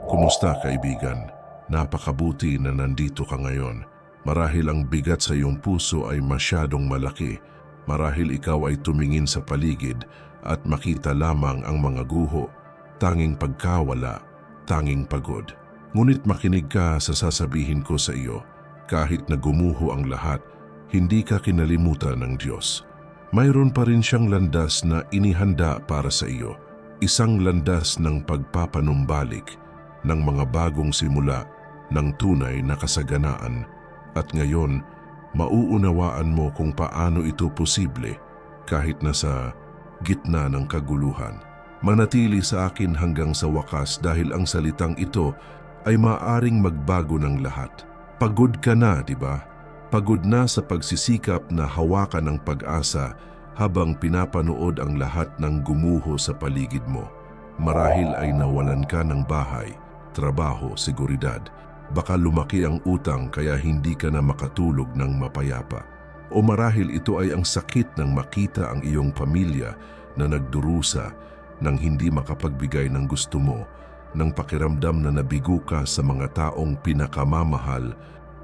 Kumusta kaibigan? Napakabuti na nandito ka ngayon. Marahil ang bigat sa iyong puso ay masyadong malaki. Marahil ikaw ay tumingin sa paligid at makita lamang ang mga guho, tanging pagkawala, tanging pagod. Ngunit makinig ka sa sasabihin ko sa iyo. Kahit na gumuho ang lahat, hindi ka kinalimutan ng Diyos. Mayroon pa rin siyang landas na inihanda para sa iyo. Isang landas ng pagpapanumbalik, ng mga bagong simula, ng tunay na kasaganaan. At ngayon, mauunawaan mo kung paano ito posible kahit nasa gitna ng kaguluhan. Manatili sa akin hanggang sa wakas dahil ang salitang ito ay maaring magbago ng lahat. Pagod ka na, di ba? Pagod na sa pagsisikap na hawakan ng pag-asa habang pinapanood ang lahat ng gumuho sa paligid mo. Marahil ay nawalan ka ng bahay, trabaho, seguridad. Baka lumaki ang utang kaya hindi ka na makatulog ng mapayapa. O marahil ito ay ang sakit ng makita ang iyong pamilya na nagdurusa nang hindi makapagbigay ng gusto mo, ng pakiramdam na nabigo ka sa mga taong pinakamamahal.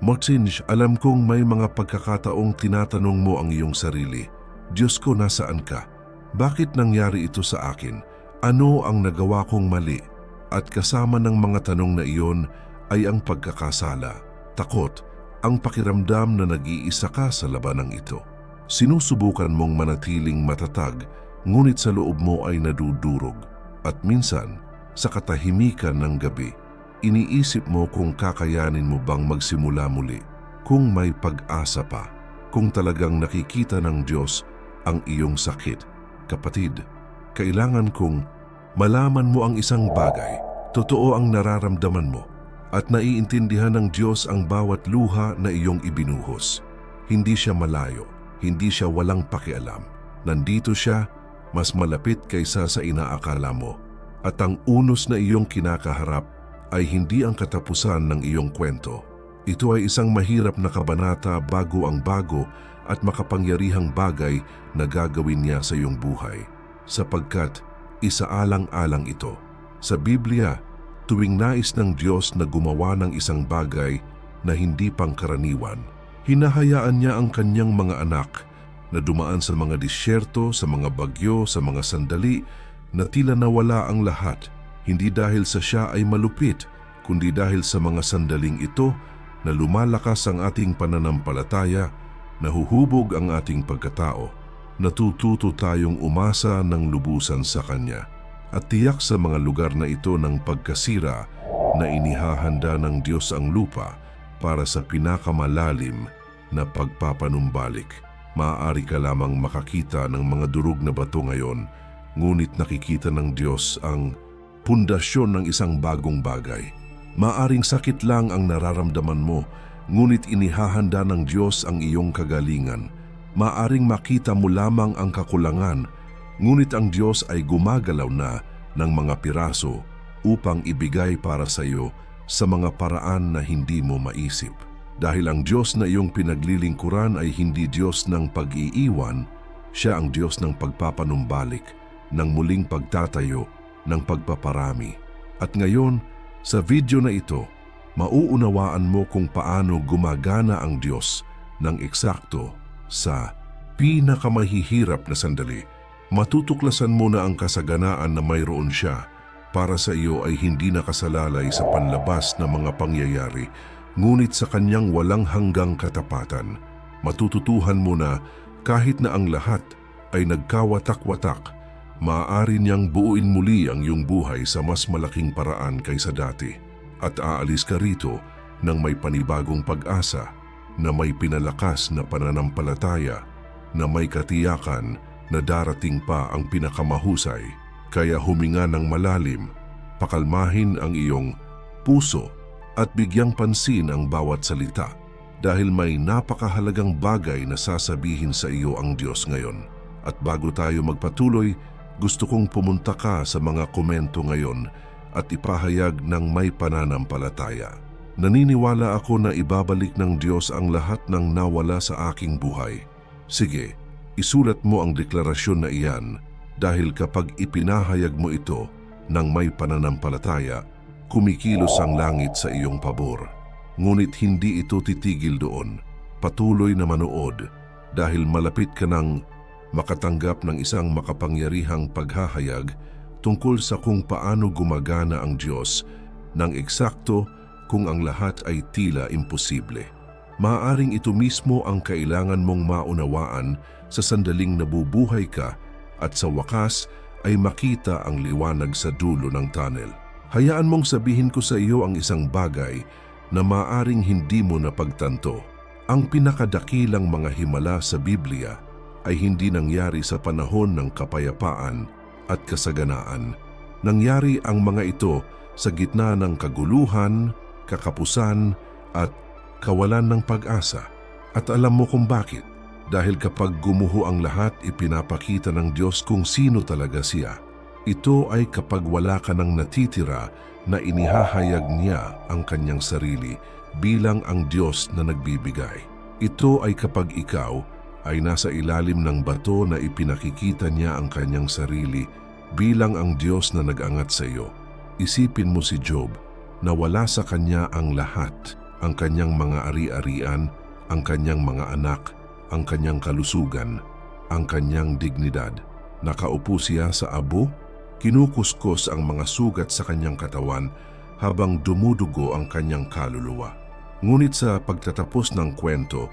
Motsinj, alam kong may mga pagkakataong tinatanong mo ang iyong sarili, Diyos ko, nasaan ka? Bakit nangyari ito sa akin? Ano ang nagawa kong mali? At kasama ng mga tanong na iyon ay ang pagkakasala, takot, ang pakiramdam na nag-iisa ka sa labanang ito. Sinusubukan mong manatiling matatag, ngunit sa loob mo ay nadudurog. At minsan, sa katahimikan ng gabi, iniisip mo kung kakayanin mo bang magsimula muli, kung may pag-asa pa, kung talagang nakikita ng Diyos ang iyong sakit. Kapatid, kailangan kong malaman mo ang isang bagay. Totoo ang nararamdaman mo at naiintindihan ng Diyos ang bawat luha na iyong ibinuhos. Hindi siya malayo, hindi siya walang pakialam. Nandito siya, mas malapit kaysa sa inaakala mo. At ang unos na iyong kinakaharap ay hindi ang katapusan ng iyong kwento. Ito ay isang mahirap na kabanata bago ang bago at makapangyarihang bagay na gagawin niya sa iyong buhay. Sapagkat isaalang-alang ito. Sa Biblia, tuwing nais ng Diyos na gumawa ng isang bagay na hindi pangkaraniwan, hinahayaan niya ang kanyang mga anak na dumaan sa mga disyerto, sa mga bagyo, sa mga sandali na tila nawala ang lahat, hindi dahil sa siya ay malupit, kundi dahil sa mga sandaling ito na lumalakas ang ating pananampalataya, nahuhubog ang ating pagkatao, natututo tayong umasa ng lubusan sa Kanya. At tiyak sa mga lugar na ito ng pagkasira na inihahanda ng Diyos ang lupa para sa pinakamalalim na pagpapanumbalik. Maaari ka lamang makakita ng mga durog na bato ngayon, ngunit nakikita ng Diyos ang pundasyon ng isang bagong bagay. Maaring sakit lang ang nararamdaman mo, ngunit inihahanda ng Diyos ang iyong kagalingan. Maaring makita mo lamang ang kakulangan, ngunit ang Diyos ay gumagalaw na ng mga piraso upang ibigay para sa iyo sa mga paraan na hindi mo maisip. Dahil ang Diyos na iyong pinaglilingkuran ay hindi Diyos ng pag-iiwan, siya ang Diyos ng pagpapanumbalik, ng muling pagtatayo, ng pagpaparami. At ngayon, sa video na ito, mauunawaan mo kung paano gumagana ang Diyos ng eksakto sa pinakamahihirap na sandali. Matutuklasan mo na ang kasaganaan na mayroon siya para sa iyo ay hindi nakasalalay sa panlabas na mga pangyayari, ngunit sa kanyang walang hanggang katapatan. Matututuhan mo na kahit na ang lahat ay nagkawatak-watak, maaari niyang buuin muli ang iyong buhay sa mas malaking paraan kaysa dati. At aalis ka rito ng may panibagong pag-asa, na may pinalakas na pananampalataya, na may katiyakan na darating pa ang pinakamahusay. Kaya huminga ng malalim, pakalmahin ang iyong puso at bigyang pansin ang bawat salita dahil may napakahalagang bagay na sasabihin sa iyo ang Diyos ngayon. At bago tayo magpatuloy, gusto kong pumunta ka sa mga komento ngayon at ipahayag ng may pananampalataya. Naniniwala ako na ibabalik ng Diyos ang lahat ng nawala sa aking buhay. Sige, isulat mo ang deklarasyon na iyan dahil kapag ipinahayag mo ito ng may pananampalataya, Kumikilos ang langit sa iyong pabor. Ngunit hindi ito titigil doon. Patuloy na manood dahil malapit ka nang makatanggap ng isang makapangyarihang paghahayag tungkol sa kung paano gumagana ang Diyos ng eksakto kung ang lahat ay tila imposible. Maaaring ito mismo ang kailangan mong maunawaan sa sandaling nabubuhay ka at sa wakas ay makita ang liwanag sa dulo ng tunnel. Hayaan mong sabihin ko sa iyo ang isang bagay na maaaring hindi mo napagtanto. Ang pinakadakilang mga himala sa Biblia ay hindi nangyari sa panahon ng kapayapaan at kasaganaan. Nangyari ang mga ito sa gitna ng kaguluhan, kakapusan at kawalan ng pag-asa. At alam mo kung bakit? Dahil kapag gumuho ang lahat, ipinapakita ng Diyos kung sino talaga siya. Ito ay kapag wala ka nang natitira na inihahayag niya ang kanyang sarili bilang ang Diyos na nagbibigay. Ito ay kapag ikaw ay nasa ilalim ng bato na ipinakikita niya ang kanyang sarili bilang ang Diyos na nag-angat sa iyo. Isipin mo si Job na wala sa kanya ang lahat, ang kanyang mga ari-arian, ang kanyang mga anak, ang kanyang kalusugan, ang kanyang dignidad. Nakaupo siya sa abo, kinukuskos ang mga sugat sa kanyang katawan habang dumudugo ang kanyang kaluluwa. Ngunit sa pagtatapos ng kwento,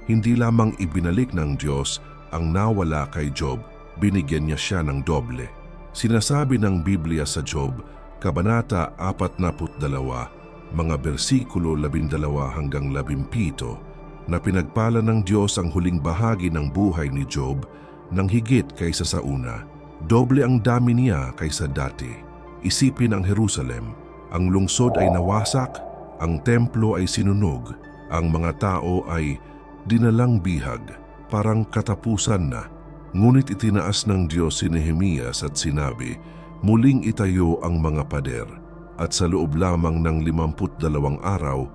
hindi lamang ibinalik ng Diyos ang nawala kay Job, binigyan niya siya ng doble. Sinasabi ng Biblia sa Job, Kabanata 42, mga bersikulo 12 hanggang 17, na pinagpala ng Diyos ang huling bahagi ng buhay ni Job nang higit kaysa sa una. Doble ang dami niya kaysa dati. Isipin ang Jerusalem, ang lungsod ay nawasak, ang templo ay sinunog, ang mga tao ay dinalang bihag, parang katapusan na. Ngunit itinaas ng Diyos si Nehemias at sinabi, muling itayo ang mga pader, at sa loob lamang ng 52 araw,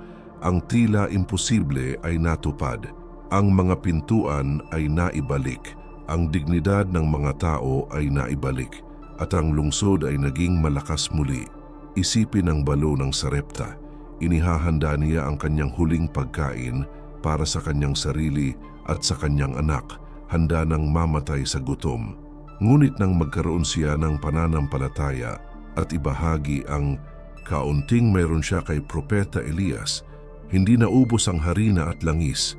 ang tila imposible ay natupad. Ang mga pintuan ay naibalik, ang dignidad ng mga tao ay naibalik, at ang lungsod ay naging malakas muli. Isipin ang balo ng Sarepta. Inihahanda niya ang kanyang huling pagkain para sa kanyang sarili at sa kanyang anak, handa nang mamatay sa gutom. Ngunit nang magkaroon siya ng pananampalataya at ibahagi ang kaunting mayroon siya kay Propeta Elias, hindi naubos ang harina at langis.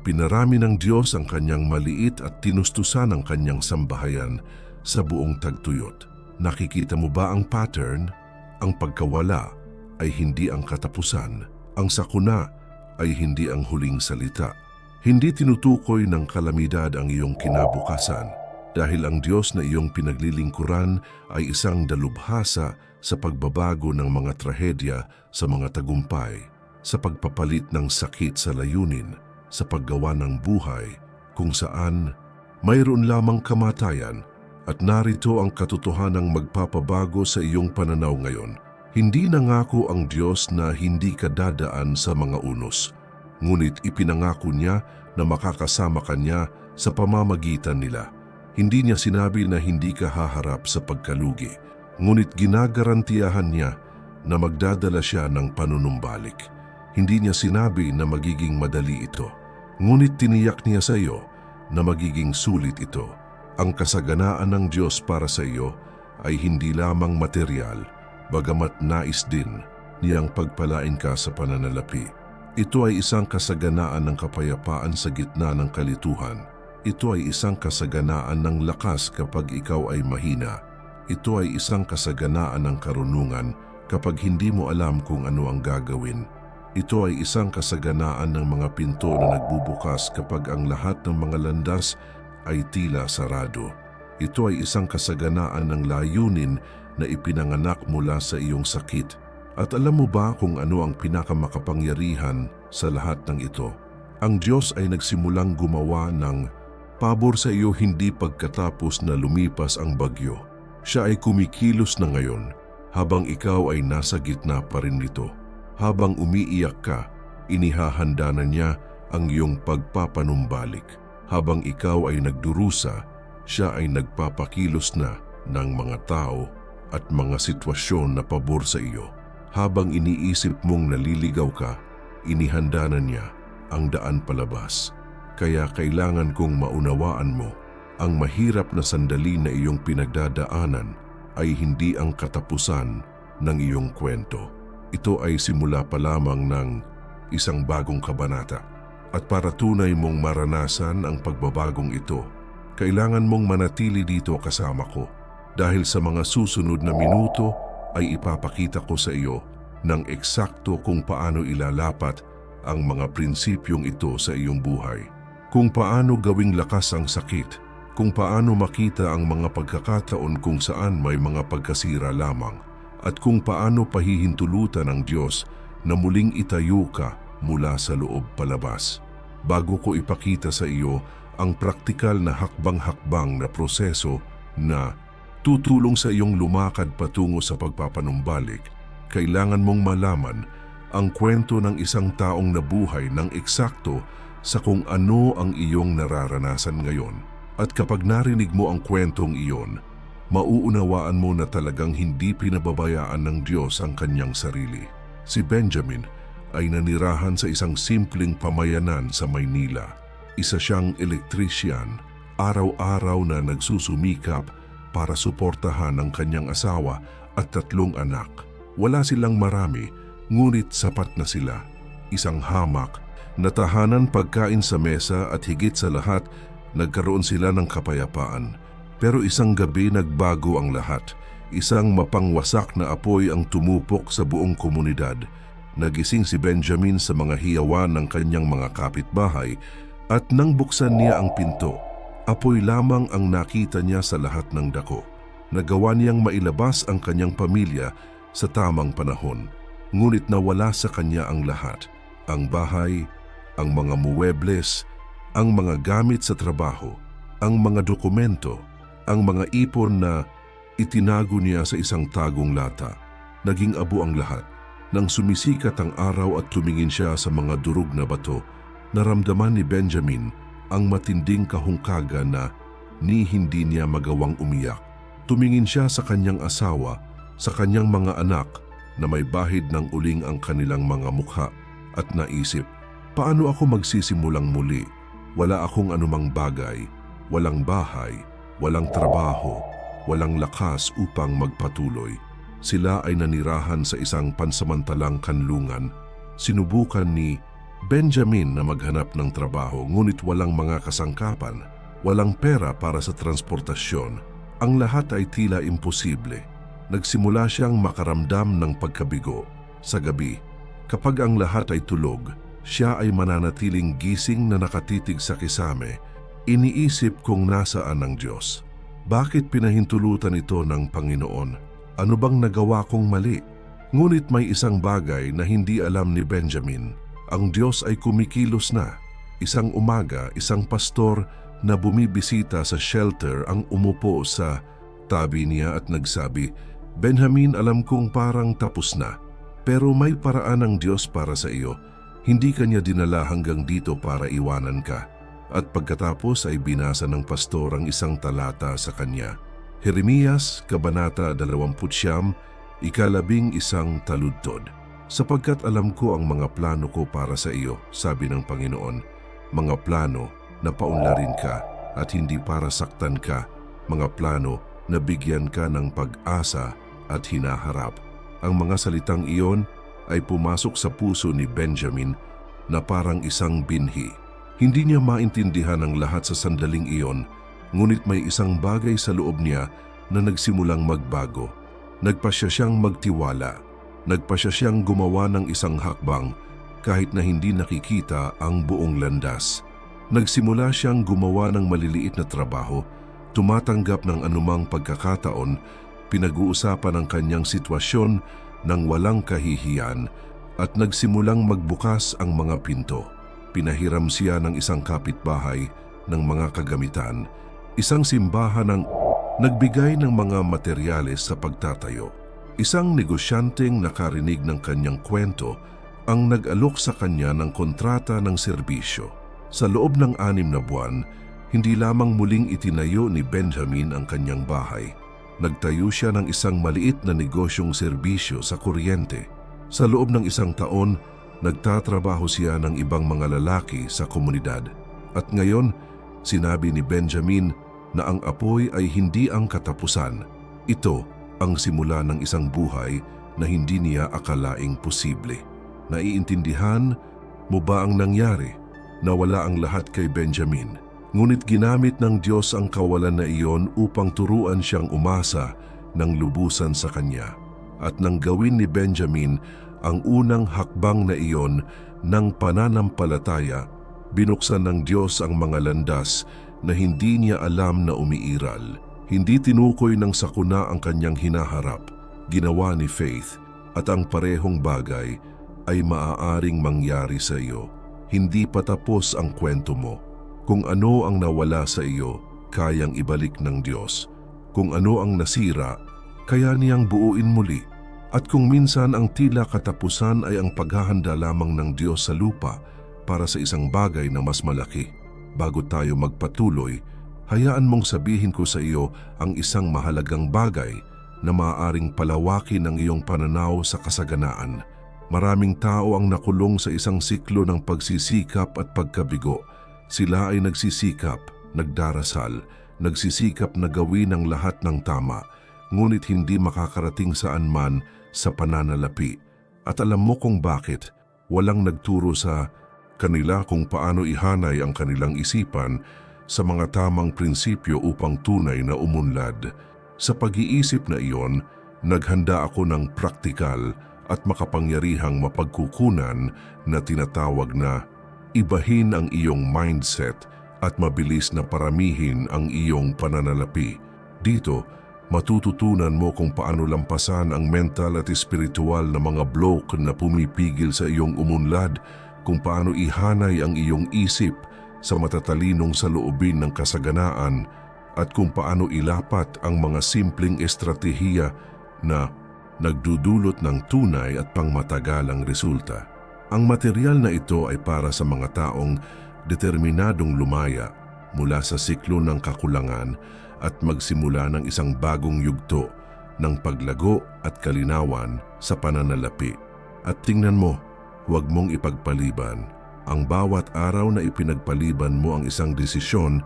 Pinarami ng Diyos ang kanyang maliit at tinustusan ang kanyang sambahayan sa buong tagtuyot. Nakikita mo ba ang pattern? Ang pagkawala ay hindi ang katapusan. Ang sakuna ay hindi ang huling salita. Hindi tinutukoy ng kalamidad ang iyong kinabukasan dahil ang Diyos na iyong pinaglilingkuran ay isang dalubhasa sa pagbabago ng mga trahedya sa mga tagumpay, sa pagpapalit ng sakit sa layunin, sa paggawa ng buhay kung saan mayroon lamang kamatayan, at narito ang katotohanang magpapabago sa iyong pananaw ngayon. Hindi nangako ang Diyos na hindi ka dadaan sa mga unos, ngunit ipinangako niya na makakasama ka niya sa pamamagitan nila. Hindi niya sinabi na hindi ka haharap sa pagkalugi, ngunit ginagarantiyahan niya na magdadala siya ng panunumbalik. Hindi niya sinabi na magiging madali ito, ngunit tiniyak niya sa iyo na magiging sulit ito. Ang kasaganaan ng Diyos para sa iyo ay hindi lamang material, bagamat nais din niyang pagpalain ka sa pananalapi. Ito ay isang kasaganaan ng kapayapaan sa gitna ng kalituhan. Ito ay isang kasaganaan ng lakas kapag ikaw ay mahina. Ito ay isang kasaganaan ng karunungan kapag hindi mo alam kung ano ang gagawin. Ito ay isang kasaganaan ng mga pinto na nagbubukas kapag ang lahat ng mga landas ay tila sarado. Ito ay isang kasaganaan ng layunin na ipinanganak mula sa iyong sakit. At alam mo ba kung ano ang pinakamakapangyarihan sa lahat ng ito? Ang Diyos ay nagsimulang gumawa ng pabor sa iyo hindi pagkatapos na lumipas ang bagyo. Siya ay kumikilos na ngayon habang ikaw ay nasa gitna pa rin nito. Habang umiiyak ka, inihahanda na niya ang iyong pagpapanumbalik. Habang ikaw ay nagdurusa, siya ay nagpapakilos na ng mga tao at mga sitwasyon na pabor sa iyo. Habang iniisip mong naliligaw ka, inihanda na niya ang daan palabas. Kaya kailangan kong maunawaan mo, ang mahirap na sandali na iyong pinagdadaanan ay hindi ang katapusan ng iyong kwento. Ito ay simula pa lamang ng isang bagong kabanata. At para tunay mong maranasan ang pagbabagong ito, kailangan mong manatili dito kasama ko. Dahil sa mga susunod na minuto ay ipapakita ko sa iyo ng eksakto kung paano ilalapat ang mga prinsipyong ito sa iyong buhay. Kung paano gawing lakas ang sakit, kung paano makita ang mga pagkakataon kung saan may mga pagkasira lamang, at kung paano pahihintulutan ng Diyos na muling itayo ka mula sa loob palabas. Bago ko ipakita sa iyo ang praktikal na hakbang-hakbang na proseso na tutulong sa iyong lumakad patungo sa pagpapanumbalik, kailangan mong malaman ang kwento ng isang taong nabuhay ng eksakto sa kung ano ang iyong nararanasan ngayon. At kapag narinig mo ang kwentong iyon, mauunawaan mo na talagang hindi pinababayaan ng Diyos ang kanyang sarili. Si Benjamin ay nanirahan sa isang simpleng pamayanan sa Maynila. Isa siyang elektrisyan, araw-araw na nagsusumikap para suportahan ang kanyang asawa at 3 anak. Wala silang marami, ngunit sapat na sila. Isang hamak, natahanan, pagkain sa mesa at higit sa lahat, nagkaroon sila ng kapayapaan. Pero isang gabi nagbago ang lahat. Isang mapangwasak na apoy ang tumupok sa buong komunidad. Nagising si Benjamin sa mga hiyawan ng kanyang mga kapitbahay at nang buksan niya ang pinto, apoy lamang ang nakita niya sa lahat ng dako. Nagawa niyang mailabas ang kanyang pamilya sa tamang panahon. Ngunit nawala sa kanya ang lahat. Ang bahay, ang mga muwebles, ang mga gamit sa trabaho, ang mga dokumento, ang mga ipon na itinago niya sa isang tagong lata. Naging abo ang lahat. Nang sumisikat ang araw at tumingin siya sa mga durog na bato, naramdaman ni Benjamin ang matinding kahungkagan na hindi niya magawang umiyak. Tumingin siya sa kanyang asawa, sa kanyang mga anak na may bahid ng uling ang kanilang mga mukha at naisip, paano ako magsisimulang muli? Wala akong anumang bagay, walang bahay, walang trabaho, walang lakas upang magpatuloy. Sila ay nanirahan sa isang pansamantalang kanlungan. Sinubukan ni Benjamin na maghanap ng trabaho, ngunit walang mga kasangkapan, walang pera para sa transportasyon. Ang lahat ay tila imposible. Nagsimula siyang makaramdam ng pagkabigo. Sa gabi, kapag ang lahat ay tulog, siya ay mananatiling gising na nakatitig sa kisame. Iniisip kung nasaan ang Diyos. Bakit pinahintulutan ito ng Panginoon? Ano bang nagawa kong mali? Ngunit may isang bagay na hindi alam ni Benjamin. Ang Diyos ay kumikilos na. Isang umaga, isang pastor na bumibisita sa shelter ang umupo sa tabi niya at nagsabi, "Benjamin, alam kong parang tapos na, pero may paraan ng Diyos para sa iyo. Hindi kanya dinala hanggang dito para iwanan ka." At pagkatapos ay binasa ng pastor ang isang talata sa kanya. Jeremias, Kabanata 29, 11 taludtod. "Sapagkat alam ko ang mga plano ko para sa iyo," sabi ng Panginoon, "mga plano na paunlarin ka at hindi para saktan ka, mga plano na bigyan ka ng pag-asa at hinaharap." Ang mga salitang iyon ay pumasok sa puso ni Benjamin na parang isang binhi. Hindi niya maintindihan ang lahat sa sandaling iyon, ngunit may isang bagay sa loob niya na nagsimulang magbago. Nagpasya siyang magtiwala. Nagpasya siyang gumawa ng isang hakbang kahit na hindi nakikita ang buong landas. Nagsimula siyang gumawa ng maliliit na trabaho, tumatanggap ng anumang pagkakataon, pinag-uusapan ang kanyang sitwasyon ng walang kahihiyan at nagsimulang magbukas ang mga pinto. Pinahiram siya ng isang kapitbahay ng mga kagamitan, isang simbahan ng nagbigay ng mga materyales sa pagtatayo. Isang negosyanteng nakarinig ng kanyang kwento ang nag-alok sa kanya ng kontrata ng serbisyo. Sa loob ng 6 na buwan, hindi lamang muling itinayo ni Benjamin ang kanyang bahay. Nagtayo siya ng isang maliit na negosyong serbisyo sa kuryente. Sa loob ng 1 taon, nagtatrabaho siya ng ibang mga lalaki sa komunidad. At ngayon, sinabi ni Benjamin na ang apoy ay hindi ang katapusan. Ito ang simula ng isang buhay na hindi niya akalaing posible. Naiintindihan mo ba ang nangyari? Nawala ang lahat kay Benjamin. Ngunit ginamit ng Diyos ang kawalan na iyon upang turuan siyang umasa ng lubusan sa Kanya. At nang gawin ni Benjamin ang unang hakbang na iyon ng pananampalataya, binuksan ng Diyos ang mga landas na hindi niya alam na umiiral. Hindi tinukoy ng sakuna ang kanyang hinaharap, ginawa ni Faith, at ang parehong bagay ay maaaring mangyari sa iyo. Hindi pa tapos ang kwento mo. Kung ano ang nawala sa iyo, kayang ibalik ng Diyos. Kung ano ang nasira, kaya niyang buuin muli. At kung minsan ang tila katapusan ay ang paghahanda lamang ng Diyos sa lupa para sa isang bagay na mas malaki. Bago tayo magpatuloy, hayaan mong sabihin ko sa iyo ang isang mahalagang bagay na maaaring palawakin ang iyong pananaw sa kasaganaan. Maraming tao ang nakulong sa isang siklo ng pagsisikap at pagkabigo. Sila ay nagsisikap, nagdarasal, nagsisikap na gawin ang lahat ng tama, ngunit hindi makakarating saan man sa pananalapi. At alam mo kung bakit? Walang nagturo sa kanila kung paano ihanay ang kanilang isipan sa mga tamang prinsipyo upang tunay na umunlad. Sa pag-iisip na iyon, naghanda ako ng praktikal at makapangyarihang mapagkukunan na tinatawag na ibahin ang iyong mindset at mabilis na paramihin ang iyong pananalapi. Dito, matututunan mo kung paano lampasan ang mental at espiritual na mga block na pumipigil sa iyong umunlad, kung paano ihanay ang iyong isip sa matatalinong saloobin ng kasaganaan, at kung paano ilapat ang mga simpleng estratehiya na nagdudulot ng tunay at pangmatagalang resulta. Ang material na ito ay para sa mga taong determinadong lumaya mula sa siklo ng kakulangan at magsimula ng isang bagong yugto ng paglago at kalinawan sa pananalapi. At tingnan mo, huwag mong ipagpaliban. Ang bawat araw na ipinagpaliban mo ang isang desisyon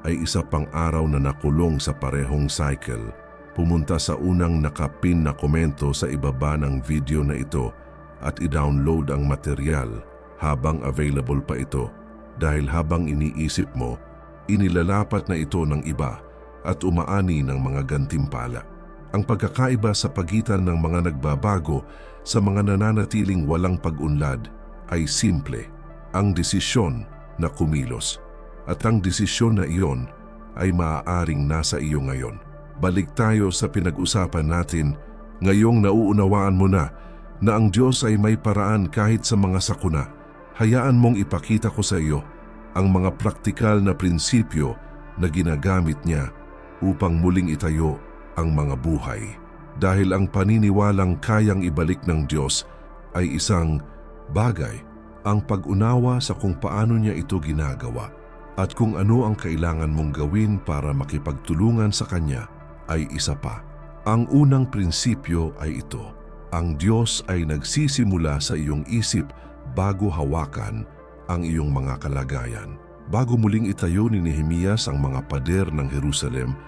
ay isa pang araw na nakulong sa parehong cycle. Pumunta sa unang nakapin na komento sa ibaba ng video na ito at i-download ang material habang available pa ito, dahil habang iniisip mo, inilalapat na ito ng iba at umaani ng mga gantimpala. Ang pagkakaiba sa pagitan ng mga nagbabago sa mga nananatiling walang pag-unlad ay simple, ang desisyon na kumilos. At ang desisyon na iyon ay maaaring nasa iyo ngayon. Balik tayo sa pinag-usapan natin. Ngayong nauunawaan mo na ang Diyos ay may paraan kahit sa mga sakuna. Hayaan mong ipakita ko sa iyo ang mga praktikal na prinsipyo na ginagamit niya upang muling itayo ang mga buhay. Dahil ang paniniwalang kayang ibalik ng Diyos ay isang bagay, ang pag-unawa sa kung paano niya ito ginagawa at kung ano ang kailangan mong gawin para makipagtulungan sa Kanya ay isa pa. Ang unang prinsipyo ay ito: ang Diyos ay nagsisimula sa iyong isip bago hawakan ang iyong mga kalagayan. Bago muling itayo ni Nehemias ang mga pader ng Jerusalem,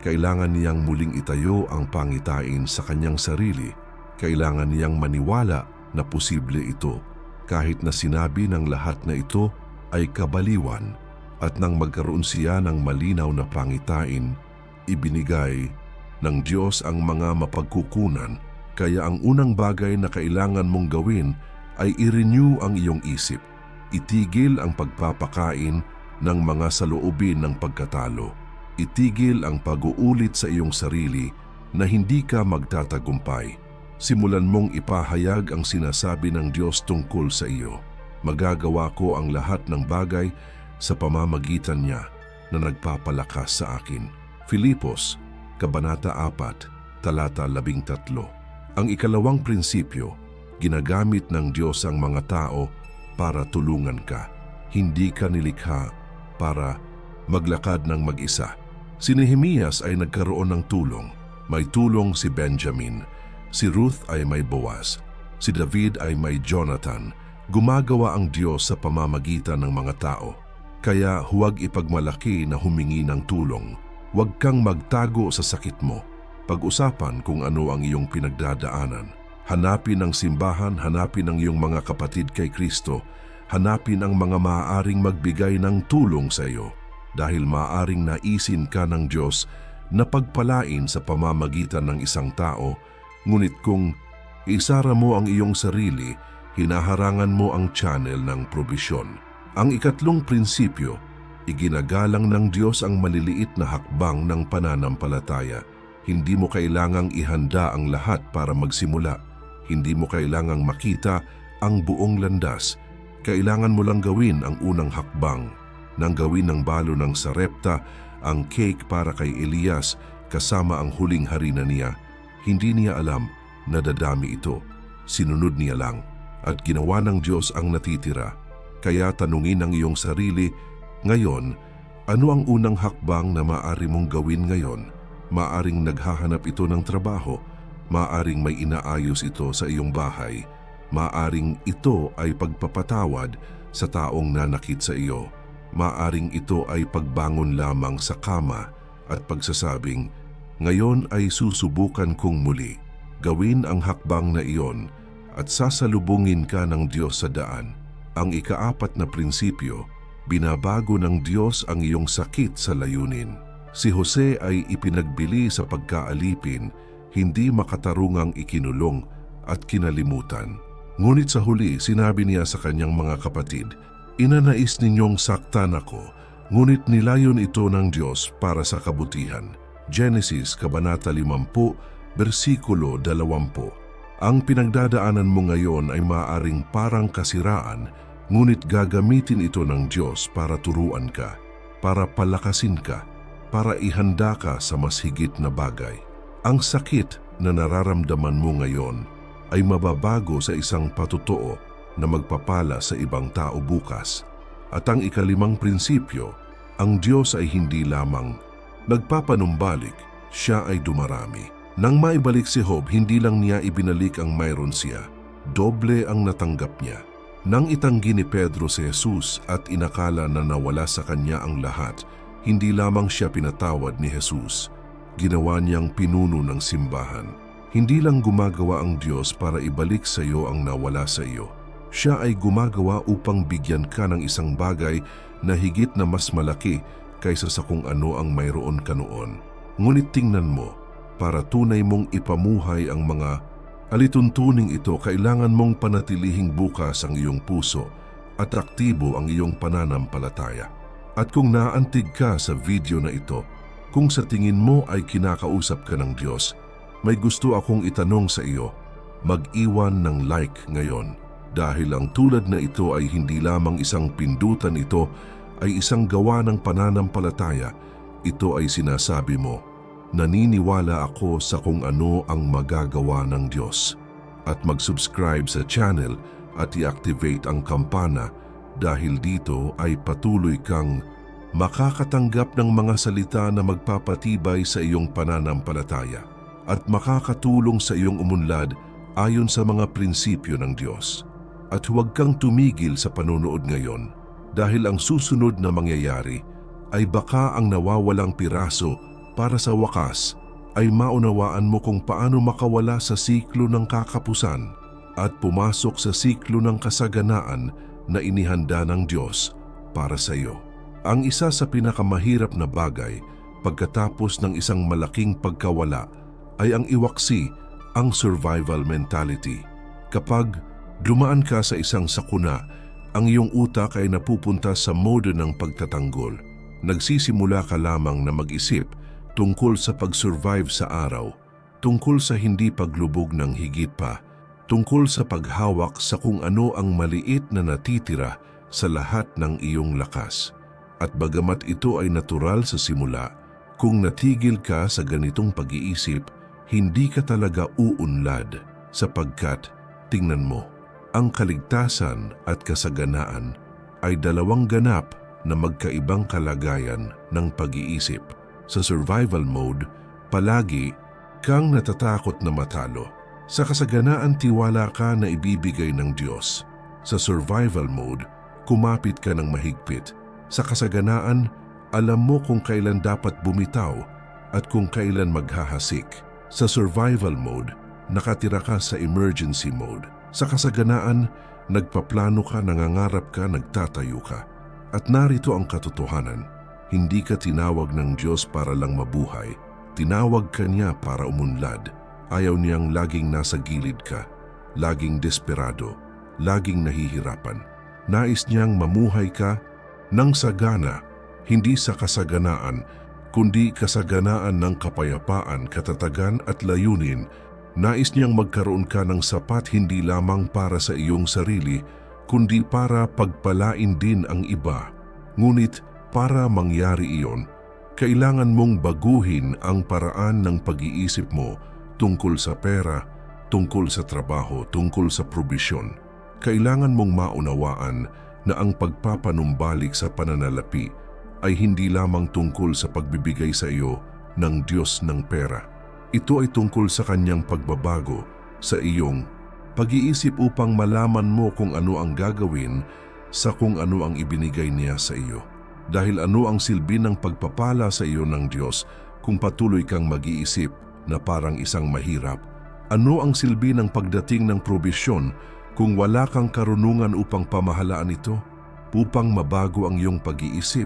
kailangan niyang muling itayo ang pangitain sa kanyang sarili. Kailangan niyang maniwala na posible ito, kahit na sinabi ng lahat na ito ay kabaliwan. At nang magkaroon siya ng malinaw na pangitain, ibinigay ng Diyos ang mga mapagkukunan. Kaya ang unang bagay na kailangan mong gawin ay i-renew ang iyong isip. Itigil ang pagpapakain ng mga saloobin ng pagkatalo. Itigil ang pag-uulit sa iyong sarili na hindi ka magtatagumpay. Simulan mong ipahayag ang sinasabi ng Diyos tungkol sa iyo. Magagawa ko ang lahat ng bagay sa pamamagitan niya na nagpapalakas sa akin. Filipos, Kabanata 4, Talata 13. Ang ikalawang prinsipyo, ginagamit ng Diyos ang mga tao para tulungan ka. Hindi ka nilikha para maglakad ng mag-isa. Si Nehemias ay nagkaroon ng tulong. May tulong si Benjamin. Si Ruth ay may Boaz. Si David ay may Jonathan. Gumagawa ang Diyos sa pamamagitan ng mga tao. Kaya huwag ipagmalaki na humingi ng tulong. Huwag kang magtago sa sakit mo. Pag-usapan kung ano ang iyong pinagdadaanan. Hanapin ang simbahan, hanapin ang iyong mga kapatid kay Kristo. Hanapin ang mga maaaring magbigay ng tulong sa iyo. Dahil maaaring naisin ka ng Diyos na pagpalain sa pamamagitan ng isang tao, ngunit kung isara mo ang iyong sarili, hinaharangan mo ang channel ng probisyon. Ang ikatlong prinsipyo, iginagalang ng Diyos ang maliliit na hakbang ng pananampalataya. Hindi mo kailangang ihanda ang lahat para magsimula. Hindi mo kailangang makita ang buong landas. Kailangan mo lang gawin ang unang hakbang. Nang gawin ng balo ng Sarepta ang cake para kay Elias kasama ang huling harina niya, hindi niya alam na dadami ito. Sinunod niya lang at ginawa ng Diyos ang natitira. Kaya tanungin ang iyong sarili, ngayon, ano ang unang hakbang na maaari mong gawin ngayon? Maaring naghahanap ito ng trabaho, maaring may inaayos ito sa iyong bahay, maaring ito ay pagpapatawad sa taong nanakit sa iyo. Maaring ito ay pagbangon lamang sa kama at pagsasabing, ngayon ay susubukan kong muli. Gawin ang hakbang na iyon at sasalubungin ka ng Diyos sa daan. Ang ikaapat na prinsipyo, binabago ng Diyos ang iyong sakit sa layunin. Si Jose ay ipinagbili sa pagkaalipin, hindi makatarungang ikinulong at kinalimutan. Ngunit sa huli, sinabi niya sa kanyang mga kapatid, inanais ninyong saktan ako, ngunit nilayon ito ng Diyos para sa kabutihan. Genesis, Kabanata 50, versikulo 20. Ang pinagdadaanan mo ngayon ay maaaring parang kasiraan, ngunit gagamitin ito ng Diyos para turuan ka, para palakasin ka, para ihanda ka sa mas higit na bagay. Ang sakit na nararamdaman mo ngayon ay mababago sa isang patotoo na magpapala sa ibang tao bukas. At ang ikalimang prinsipyo, ang Diyos ay hindi lamang nagpapanumbalik, siya ay dumarami. Nang maibalik si Job, hindi lang niya ibinalik ang mayroon siya, doble ang natanggap niya. Nang itanggi ni Pedro si Jesus at inakala na nawala sa kanya ang lahat, hindi lamang siya pinatawad ni Jesus, ginawa niyang pinuno ng simbahan. Hindi lang gumagawa ang Diyos para ibalik sa iyo ang nawala sa iyo. Siya ay gumagawa upang bigyan ka ng isang bagay na higit na mas malaki kaysa sa kung ano ang mayroon ka noon. Ngunit tingnan mo, para tunay mong ipamuhay ang mga alituntuning ito, kailangan mong panatilihing bukas ang iyong puso at aktibo ang iyong pananampalataya. At kung naantig ka sa video na ito, kung sa tingin mo ay kinakausap ka ng Diyos, may gusto akong itanong sa iyo, mag-iwan ng like ngayon. Dahil ang tulad na ito ay hindi lamang isang pindutan, ito ay isang gawa ng pananampalataya. Ito ay sinasabi mo, naniniwala ako sa kung ano ang magagawa ng Diyos. At mag-subscribe sa channel at i-activate ang kampana dahil dito ay patuloy kang makakatanggap ng mga salita na magpapatibay sa iyong pananampalataya at makakatulong sa iyong umunlad ayon sa mga prinsipyo ng Diyos. At huwag kang tumigil sa panonood ngayon dahil ang susunod na mangyayari ay baka ang nawawalang piraso para sa wakas ay maunawaan mo kung paano makawala sa siklo ng kakapusan at pumasok sa siklo ng kasaganaan na inihanda ng Diyos para sa iyo. Ang isa sa pinakamahirap na bagay pagkatapos ng isang malaking pagkawala ay ang iwaksi ang survival mentality. Kapag dumaan ka sa isang sakuna, ang iyong utak ay napupunta sa mode ng pagtatanggol. Nagsisimula ka lamang na mag-isip tungkol sa pag-survive sa araw, tungkol sa hindi paglubog ng higit pa, tungkol sa paghawak sa kung ano ang maliit na natitira sa lahat ng iyong lakas. At bagamat ito ay natural sa simula, kung natigil ka sa ganitong pag-iisip, hindi ka talaga uunlad sapagkat, tingnan mo, ang kaligtasan at kasaganaan ay dalawang ganap na magkaibang kalagayan ng pag-iisip. Sa survival mode, palagi kang natatakot na matalo. Sa kasaganaan, tiwala ka na ibibigay ng Diyos. Sa survival mode, kumapit ka ng mahigpit. Sa kasaganaan, alam mo kung kailan dapat bumitaw at kung kailan maghahasik. Sa survival mode, nakatira ka sa emergency mode. Sa kasaganaan, nagpaplano ka, nangangarap ka, nagtatayo ka. At narito ang katotohanan, hindi ka tinawag ng Diyos para lang mabuhay. Tinawag ka niya para umunlad. Ayaw niyang laging nasa gilid ka, laging desperado, laging nahihirapan. Nais niyang mamuhay ka ng sagana, hindi sa kasaganaan, kundi kasaganaan ng kapayapaan, katatagan at layunin. Nais niyang magkaroon ka ng sapat hindi lamang para sa iyong sarili, kundi para pagpalain din ang iba. Ngunit para mangyari iyon, kailangan mong baguhin ang paraan ng pag-iisip mo tungkol sa pera, tungkol sa trabaho, tungkol sa probisyon. Kailangan mong maunawaan na ang pagpapanumbalik sa pananalapi ay hindi lamang tungkol sa pagbibigay sa iyo ng Diyos ng pera. Ito ay tungkol sa kanyang pagbabago sa iyong pag-iisip upang malaman mo kung ano ang gagawin sa kung ano ang ibinigay niya sa iyo. Dahil ano ang silbi ng pagpapala sa iyo ng Diyos kung patuloy kang mag-iisip na parang isang mahirap? Ano ang silbi ng pagdating ng probisyon kung wala kang karunungan upang pamahalaan ito? Upang mabago ang iyong pag-iisip,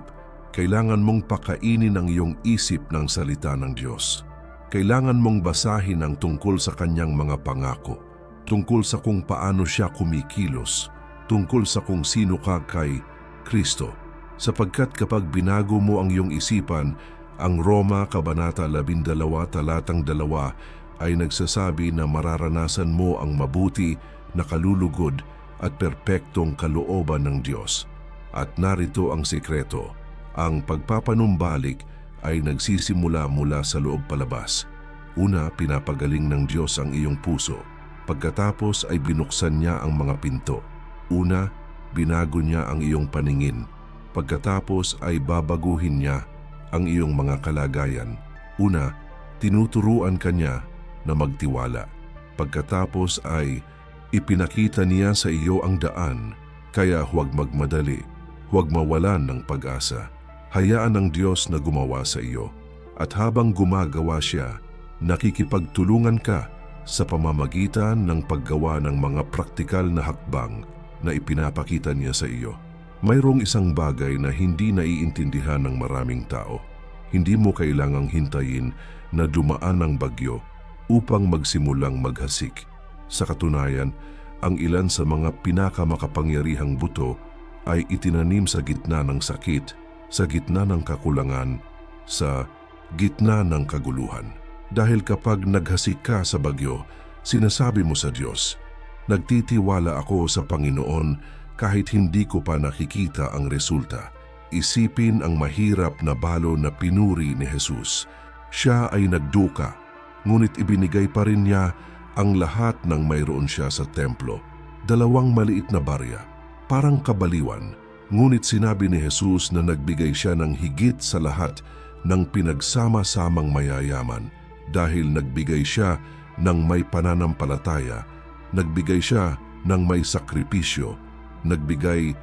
kailangan mong pakainin ang iyong isip ng salita ng Diyos. Kailangan mong basahin ang tungkol sa kanyang mga pangako, tungkol sa kung paano siya kumikilos, tungkol sa kung sino ka kay Kristo. Sapagkat kapag binago mo ang iyong isipan, ang Roma Kabanata 12, talatang 2 ay nagsasabi na mararanasan mo ang mabuti na kalulugod at perpektong kalooban ng Diyos. At narito ang sekreto, ang pagpapanumbalik ay nagsisimula mula sa loob palabas. Una, pinapagaling ng Diyos ang iyong puso. Pagkatapos ay binuksan niya ang mga pinto. Una, binago niya ang iyong paningin. Pagkatapos ay babaguhin niya ang iyong mga kalagayan. Una, tinuturuan ka niya na magtiwala. Pagkatapos ay ipinakita niya sa iyo ang daan, kaya huwag magmadali, huwag mawalan ng pag-asa. Hayaan ng Diyos na gumawa sa iyo. At habang gumagawa siya, nakikipagtulungan ka sa pamamagitan ng paggawa ng mga praktikal na hakbang na ipinapakita niya sa iyo. Mayroong isang bagay na hindi naiintindihan ng maraming tao. Hindi mo kailangang hintayin na dumaan ang bagyo upang magsimulang maghasik. Sa katunayan, ang ilan sa mga pinakamakapangyarihang buto ay itinanim sa gitna ng sakit, sa gitna ng kakulangan, sa gitna ng kaguluhan. Dahil kapag naghasik ka sa bagyo, sinasabi mo sa Diyos, "Nagtitiwala ako sa Panginoon kahit hindi ko pa nakikita ang resulta." Isipin ang mahirap na balo na pinuri ni Jesus. Siya ay nagduka, ngunit ibinigay pa rin niya ang lahat ng mayroon siya sa templo. 2 maliit na barya, parang kabaliwan, ngunit sinabi ni Jesus na nagbigay siya ng higit sa lahat ng pinagsama-samang mayayaman dahil nagbigay siya ng may pananampalataya, nagbigay siya ng may sakripisyo, nagbigay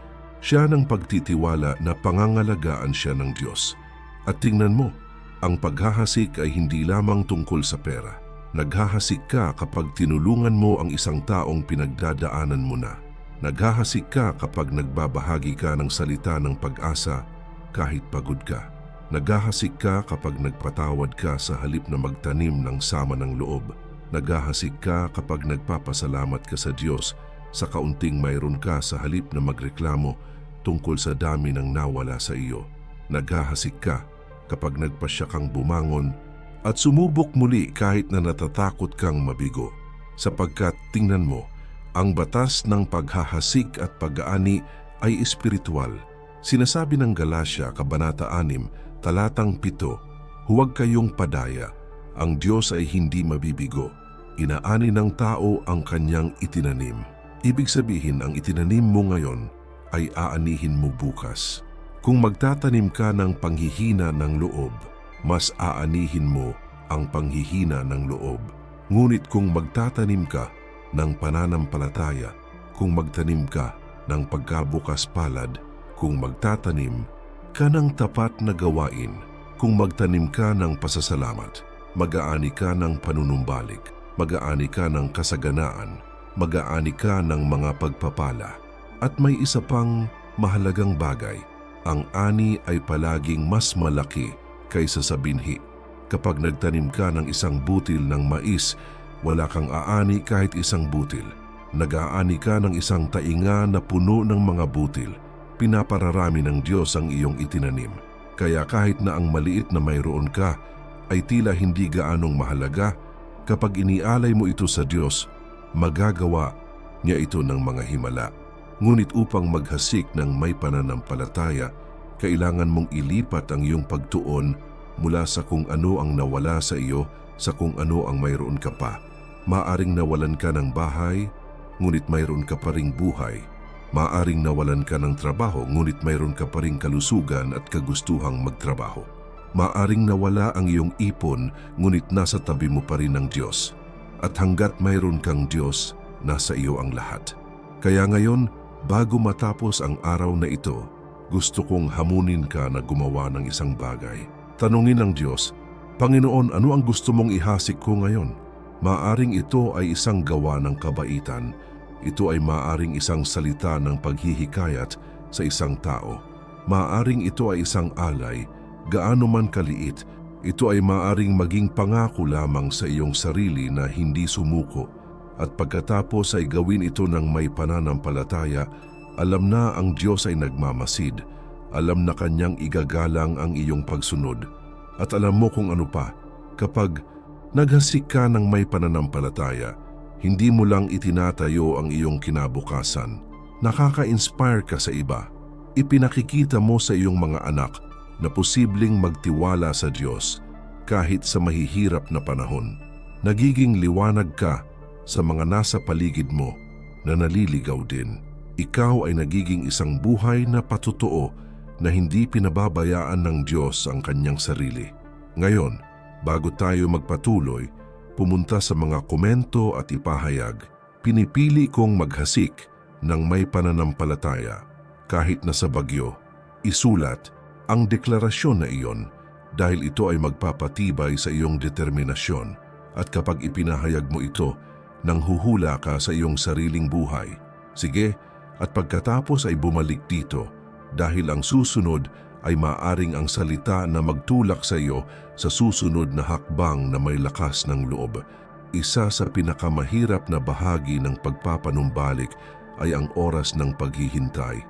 siya ng pagtitiwala na pangangalagaan siya ng Diyos. At tingnan mo, ang paghahasik ay hindi lamang tungkol sa pera. Naghahasik ka kapag tinulungan mo ang isang taong pinagdadaanan mo na. Naghahasik ka kapag nagbabahagi ka ng salita ng pag-asa kahit pagod ka. Naghahasik ka kapag nagpatawad ka sa halip na magtanim ng sama ng loob. Naghahasik ka kapag nagpapasalamat ka sa Diyos sa kaunting mayroon ka sa halip na magreklamo tungkol sa dami ng nawala sa iyo. Naghahasik ka kapag nagpasya kang bumangon at sumubok muli kahit na natatakot kang mabigo. Sapagkat tingnan mo, ang batas ng paghahasik at pag-aani ay espiritual. Sinasabi ng Galatia Kabanata 6, talatang 7, "Huwag kayong padaya, ang Diyos ay hindi mabibigo. Inaani ng tao ang kanyang itinanim." Ibig sabihin, ang itinanim mo ngayon ay aanihin mo bukas. Kung magtatanim ka ng panghihina ng loob, mas aanihin mo ang panghihina ng loob. Ngunit kung magtatanim ka ng pananampalataya, kung magtanim ka ng pagkabukas palad, kung magtatanim ka ng tapat na gawain, kung magtanim ka ng pasasalamat, mag-aani ka ng panunumbalik, mag-aani ka ng kasaganaan, mag-aani ka ng mga pagpapala. At may isa pang mahalagang bagay, ang ani ay palaging mas malaki kaysa sa binhi. Kapag nagtanim ka ng isang butil ng mais, wala kang aani kahit isang butil. Nag-aani ka ng isang tainga na puno ng mga butil. Pinapararami ng Diyos ang iyong itinanim. Kaya kahit na ang maliit na mayroon ka ay tila hindi gaanong mahalaga, kapag inialay mo ito sa Diyos, magagawa niya ito ng mga himala. Ngunit upang maghasik ng may pananampalataya, kailangan mong ilipat ang iyong pagtuon mula sa kung ano ang nawala sa iyo sa kung ano ang mayroon ka pa. Maaring nawalan ka ng bahay, ngunit mayroon ka pa ring buhay. Maaring nawalan ka ng trabaho, ngunit mayroon ka pa ring kalusugan at kagustuhang magtrabaho. Maaring nawala ang iyong ipon, ngunit nasa tabi mo pa rin ang Diyos. At hanggat mayroon kang Diyos, nasa iyo ang lahat. Kaya ngayon, bago matapos ang araw na ito, gusto kong hamunin ka na gumawa ng isang bagay. Tanungin ng Diyos, Panginoon, ano ang gusto mong ihasik ko ngayon? Maaring ito ay isang gawa ng kabaitan. Ito ay maaring isang salita ng paghihikayat sa isang tao. Maaring ito ay isang alay, gaano man kaliit. Ito ay maaring maging pangako lamang sa iyong sarili na hindi sumuko. At pagkatapos ay gawin ito ng may pananampalataya, alam na ang Diyos ay nagmamasid. Alam na Kanyang igagalang ang iyong pagsunod. At alam mo kung ano pa, kapag naghasik ka ng may pananampalataya, hindi mo lang itinatayo ang iyong kinabukasan. Nakaka-inspire ka sa iba. Ipinakikita mo sa iyong mga anak na posibleng magtiwala sa Diyos kahit sa mahihirap na panahon. Nagiging liwanag ka sa mga nasa paligid mo na naliligaw din. Ikaw ay nagiging isang buhay na patotoo na hindi pinababayaan ng Diyos ang Kanyang sarili. Ngayon, bago tayo magpatuloy, pumunta sa mga komento at ipahayag, pinipili kong maghasik ng may pananampalataya kahit na sa bagyo. Isulat ang deklarasyon na iyon dahil ito ay magpapatibay sa iyong determinasyon, at kapag ipinahayag mo ito, nanghuhula ka sa iyong sariling buhay. Sige, at pagkatapos ay bumalik dito dahil ang susunod ay maaring ang salita na magtulak sa iyo sa susunod na hakbang na may lakas ng loob. Isa sa pinakamahirap na bahagi ng pagpapanumbalik ay ang oras ng paghihintay.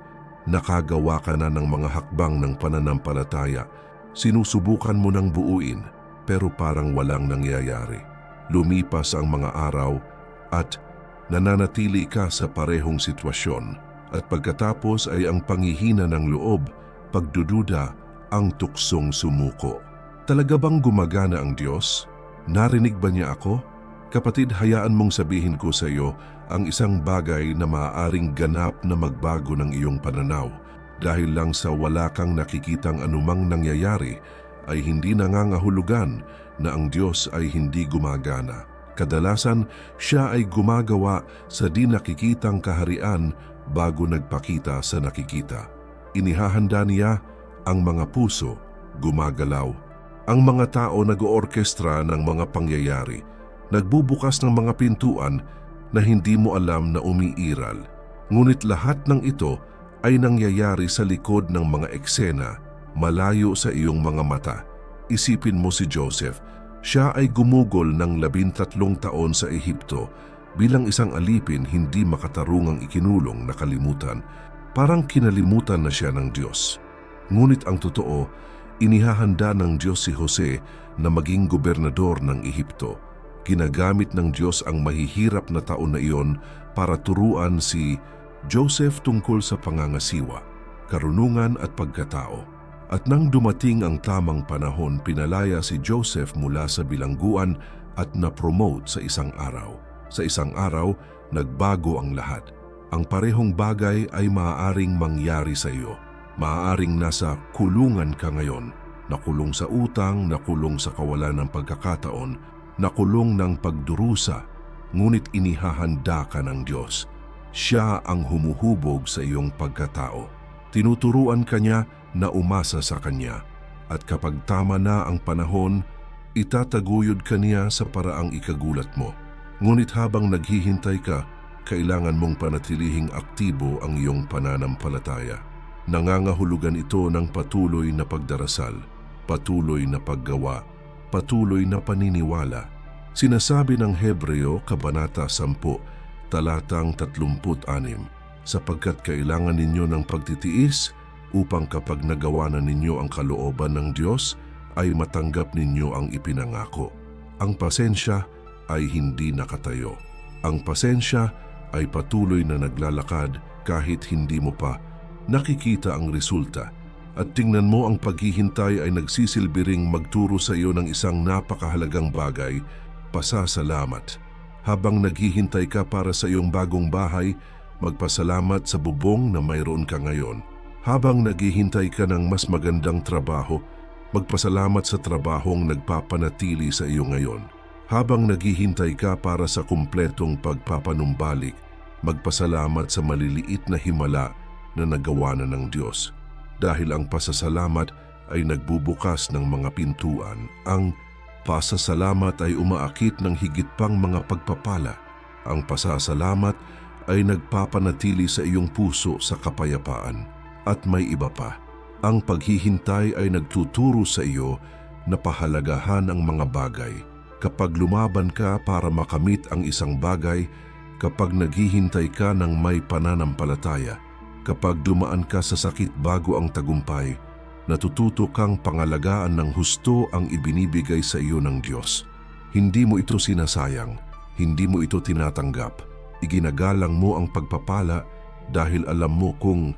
Nakagawa ka na ng mga hakbang ng pananampalataya. Sinusubukan mo ng buuin, pero parang walang nangyayari. Lumipas ang mga araw at nananatili ka sa parehong sitwasyon. At pagkatapos ay ang panghihina ng loob, pagdududa, ang tuksong sumuko. Talaga bang gumagana ang Diyos? Narinig ba niya ako? Kapatid, hayaan mong sabihin ko sa iyo ang isang bagay na maaaring ganap na magbago ng iyong pananaw. Dahil lang sa wala kang nakikitang anumang nangyayari, ay hindi nangangahulugan na ang Diyos ay hindi gumagana. Kadalasan, siya ay gumagawa sa di nakikitang kaharian bago nagpakita sa nakikita. Inihahanda niya ang mga puso, gumagalaw. Ang mga tao nag-oorkestra ng mga pangyayari, nagbubukas ng mga pintuan na hindi mo alam na umiiral. Ngunit lahat ng ito ay nangyayari sa likod ng mga eksena, malayo sa iyong mga mata. Isipin mo si Joseph, siya ay gumugol ng 13 taon sa Ehipto bilang isang alipin hindi makatarungang ikinulong na kalimutan. Parang kinalimutan na siya ng Diyos. Ngunit ang totoo, inihahanda ng Diyos si Jose na maging gobernador ng Ehipto. Ginagamit ng Diyos ang mahihirap na taon na iyon para turuan si Joseph tungkol sa pangangasiwa, karunungan at pagkatao. At nang dumating ang tamang panahon, pinalaya si Joseph mula sa bilangguan at na-promote sa isang araw. Sa isang araw, nagbago ang lahat. Ang parehong bagay ay maaaring mangyari sa iyo. Maaaring nasa kulungan ka ngayon, nakulong sa utang, nakulong sa kawalan ng pagkakataon, nakulong ng pagdurusa, ngunit inihahanda ka ng Diyos. Siya ang humuhubog sa iyong pagkatao. Tinuturuan ka niya na umasa sa Kanya. At kapag tama na ang panahon, itataguyod ka niya sa paraang ikagulat mo. Ngunit habang naghihintay ka, kailangan mong panatilihing aktibo ang iyong pananampalataya. Nangangahulugan ito ng patuloy na pagdarasal, patuloy na paggawa, patuloy na paniniwala. Sinasabi ng Hebreo, Kabanata 10, talatang 36, sapagkat kailangan ninyo ng pagtitiis upang kapag nagawa na ninyo ang kalooban ng Diyos, ay matanggap ninyo ang ipinangako. Ang pasensya ay hindi nakatayo. Ang pasensya ay patuloy na naglalakad kahit hindi mo pa nakikita ang resulta. At tingnan mo, ang paghihintay ay nagsisilbi ring magturo sa iyo ng isang napakahalagang bagay, pasasalamat. Habang naghihintay ka para sa iyong bagong bahay, magpasalamat sa bubong na mayroon ka ngayon. Habang naghihintay ka ng mas magandang trabaho, magpasalamat sa trabahong nagpapanatili sa iyo ngayon. Habang naghihintay ka para sa kumpletong pagpapanumbalik, magpasalamat sa maliliit na himala na nagawa na ng Diyos. Dahil ang pasasalamat ay nagbubukas ng mga pintuan. Ang pasasalamat ay umaakit ng higit pang mga pagpapala. Ang pasasalamat ay nagpapanatili sa iyong puso sa kapayapaan. At may iba pa. Ang paghihintay ay nagtuturo sa iyo na pahalagahan ang mga bagay. Kapag lumaban ka para makamit ang isang bagay, kapag naghihintay ka ng may pananampalataya, kapag dumaan ka sa sakit bago ang tagumpay, natututo kang pangalagaan ng husto ang ibinibigay sa iyo ng Diyos. Hindi mo ito sinasayang, hindi mo ito tinatanggap. Iginagalang mo ang pagpapala dahil alam mo kung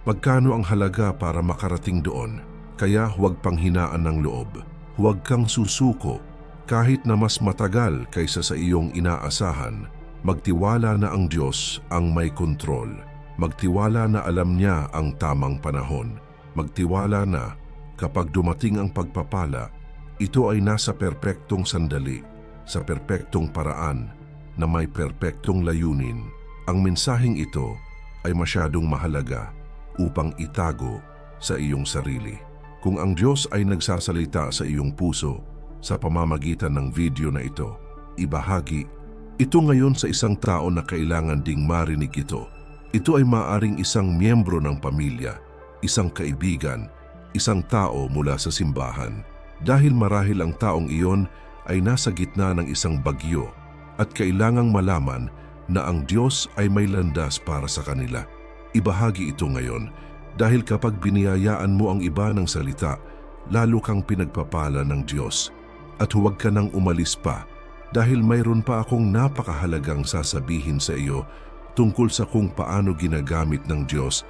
magkano ang halaga para makarating doon. Kaya huwag panghinaan ng loob. Huwag kang susuko kahit na mas matagal kaysa sa iyong inaasahan. Magtiwala na ang Diyos ang may kontrol. Magtiwala na alam niya ang tamang panahon. Magtiwala na kapag dumating ang pagpapala, ito ay nasa perpektong sandali, sa perpektong paraan, na may perpektong layunin. Ang mensaheng ito ay masyadong mahalaga upang itago sa iyong sarili. Kung ang Diyos ay nagsasalita sa iyong puso sa pamamagitan ng video na ito, ibahagi ito ngayon sa isang tao na kailangan ding marinig ito. Ito ay maaring isang miyembro ng pamilya, isang kaibigan, isang tao mula sa simbahan. Dahil marahil ang taong iyon ay nasa gitna ng isang bagyo at kailangang malaman na ang Diyos ay may landas para sa kanila. Ibahagi ito ngayon dahil kapag biniyayaan mo ang iba ng salita, lalo kang pinagpapala ng Diyos. At huwag ka nang umalis pa dahil mayroon pa akong napakahalagang sasabihin sa iyo tungkol sa kung paano ginagamit ng Diyos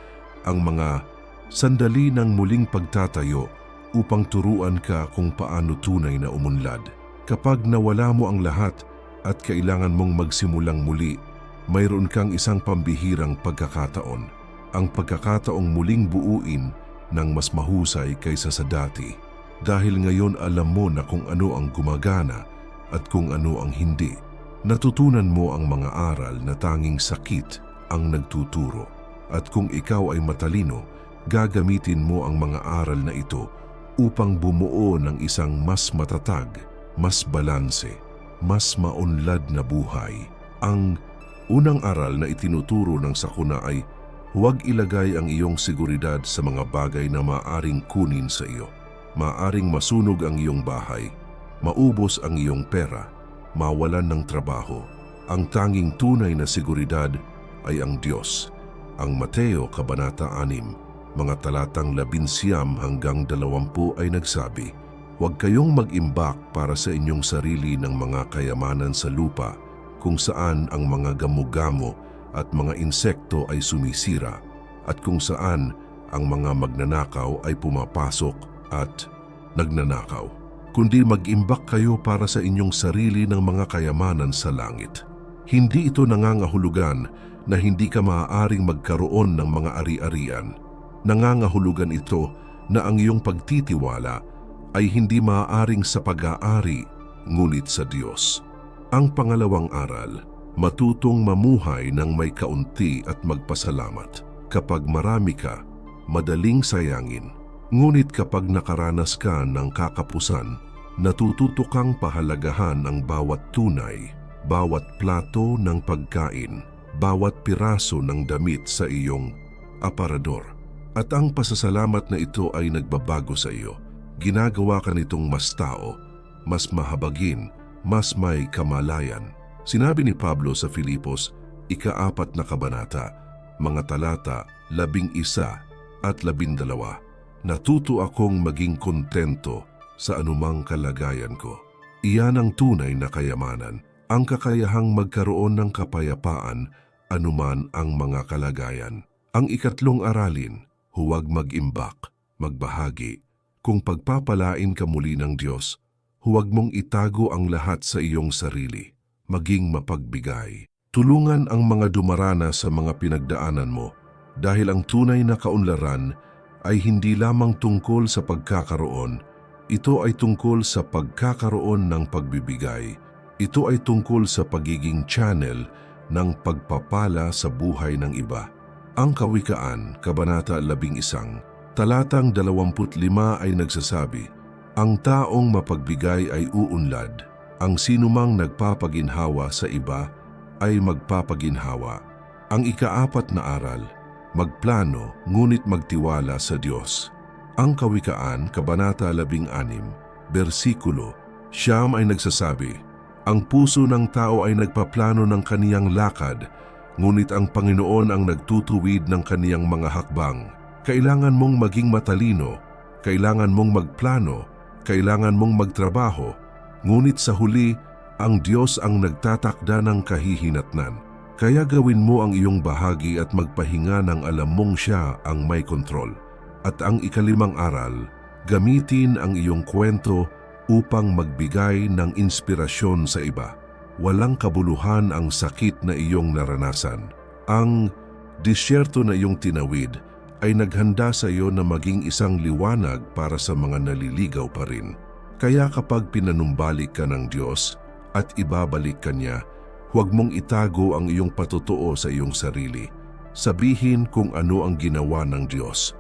ang mga sandali ng muling pagtatayo upang turuan ka kung paano tunay na umunlad. Kapag nawala mo ang lahat at kailangan mong magsimulang muli, mayroon kang isang pambihirang pagkakataon. Ang pagkakataong muling buuin ng mas mahusay kaysa sa dati. Dahil ngayon alam mo na kung ano ang gumagana at kung ano ang hindi. Natutunan mo ang mga aral na tanging sakit ang nagtuturo. At kung ikaw ay matalino, gagamitin mo ang mga aral na ito upang bumuo ng isang mas matatag, mas balanse, mas maunlad na buhay. Ang unang aral na itinuturo ng sakuna ay huwag ilagay ang iyong seguridad sa mga bagay na maaring kunin sa iyo. Maaring masunog ang iyong bahay, maubos ang iyong pera, mawalan ng trabaho. Ang tanging tunay na seguridad ay ang Diyos. Ang Mateo Kabanata 6, mga talatang 19 hanggang 20 ay nagsabi, huwag kayong mag-imbak para sa inyong sarili ng mga kayamanan sa lupa kung saan ang mga gamo-gamo at mga insekto ay sumisira at kung saan ang mga magnanakaw ay pumapasok at nagnanakaw. Kundi mag-imbak kayo para sa inyong sarili ng mga kayamanan sa langit. Hindi ito nangangahulugan na hindi ka maaaring magkaroon ng mga ari-arian. Nangangahulugan ito na ang iyong pagtitiwala ay hindi maaaring sa pag-aari ngunit sa Diyos. Ang pangalawang aral, matutong mamuhay ng may kaunti at magpasalamat. Kapag marami ka, madaling sayangin. Ngunit kapag nakaranas ka ng kakapusan, natututo kang pahalagahan ang bawat tunay, bawat plato ng pagkain, bawat piraso ng damit sa iyong aparador. At ang pasasalamat na ito ay nagbabago sa iyo. Ginagawa ka nitong mas tao, mas mahabagin, mas may kamalayan. Sinabi ni Pablo sa Filipos, ika-4 na kabanata, mga talata 11 at 12. Natuto akong maging kontento sa anumang kalagayan ko. Iyan ang tunay na kayamanan, ang kakayahang magkaroon ng kapayapaan anuman ang mga kalagayan. Ang ikatlong aralin, huwag mag-imbak, magbahagi. Kung pagpapalain ka muli ng Diyos, huwag mong itago ang lahat sa iyong sarili. Maging mapagbigay. Tulungan ang mga dumarana sa mga pinagdaanan mo dahil ang tunay na kaunlaran ay hindi lamang tungkol sa pagkakaroon, ito ay tungkol sa pagkakaroon ng pagbibigay. Ito ay tungkol sa pagiging channel ng pagpapala sa buhay ng iba. Ang Kawikaan, Kabanata 11, talatang 25 ay nagsasabi, ang taong mapagbigay ay uunlad. Ang sinumang nagpapaginhawa sa iba ay magpapaginhawa. Ang ika-4 na aral, magplano ngunit magtiwala sa Diyos. Ang Kawikaan, Kabanata 16, versikulo 9 ay nagsasabi, ang puso ng tao ay nagpaplano ng kaniyang lakad, ngunit ang Panginoon ang nagtutuwid ng kaniyang mga hakbang. Kailangan mong maging matalino, kailangan mong magplano, kailangan mong magtrabaho, ngunit sa huli, ang Diyos ang nagtatakda ng kahihinatnan. Kaya gawin mo ang iyong bahagi at magpahinga ng alam mong siya ang may kontrol. At ang ika-5 aral, gamitin ang iyong kwento upang magbigay ng inspirasyon sa iba. Walang kabuluhan ang sakit na iyong naranasan. Ang disyerto na iyong tinawid ay naghanda sa iyo na maging isang liwanag para sa mga naliligaw pa rin. Kaya kapag pinanumbalik ka ng Diyos at ibabalik ka niya, huwag mong itago ang iyong patotoo sa iyong sarili. Sabihin kung ano ang ginawa ng Diyos.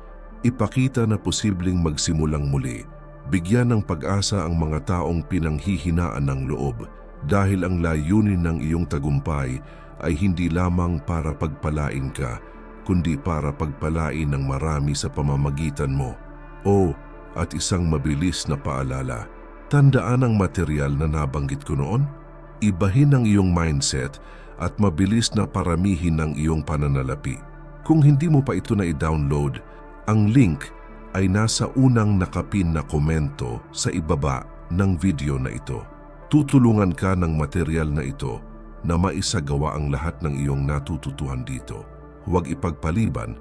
Ipakita na posibleng magsimulang muli. Bigyan ng pag-asa ang mga taong pinanghihinaan ng loob dahil ang layunin ng iyong tagumpay ay hindi lamang para pagpalain ka, kundi para pagpalain ng marami sa pamamagitan mo. At isang mabilis na paalala, tandaan ang material na nabanggit ko noon. Ibahin ang iyong mindset at mabilis na paramihin ang iyong pananalapi. Kung hindi mo pa ito na i-download, ang link ay nasa unang nakapin na komento sa ibaba ng video na ito. Tutulungan ka ng material na ito na maisagawa ang lahat ng iyong natututuhan dito. Huwag ipagpaliban,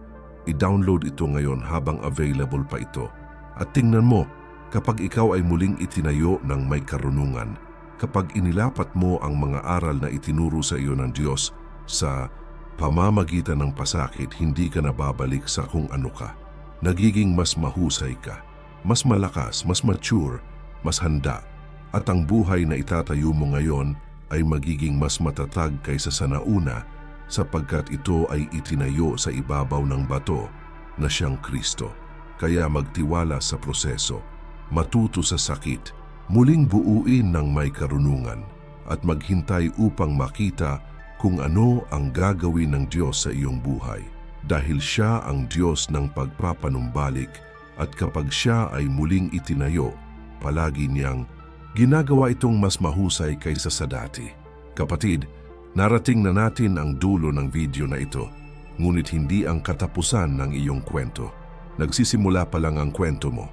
i-download ito ngayon habang available pa ito. At tingnan mo, kapag ikaw ay muling itinayo ng may karunungan, kapag inilapat mo ang mga aral na itinuro sa iyo ng Diyos sa pamamagitan ng pasakit, hindi ka nababalik sa kung ano ka. Nagiging mas mahusay ka, mas malakas, mas mature, mas handa. At ang buhay na itatayo mo ngayon ay magiging mas matatag kaysa sa nauna sapagkat ito ay itinayo sa ibabaw ng bato na siyang Kristo. Kaya magtiwala sa proseso, matuto sa sakit, muling buuin ng may karunungan at maghintay upang makita kung ano ang gagawin ng Diyos sa iyong buhay. Dahil siya ang Diyos ng pagpapanumbalik at kapag siya ay muling itinayo, palagi niyang ginagawa itong mas mahusay kaysa sa dati. Kapatid, narating na natin ang dulo ng video na ito, ngunit hindi ang katapusan ng iyong kwento. Nagsisimula pa lang ang kwento mo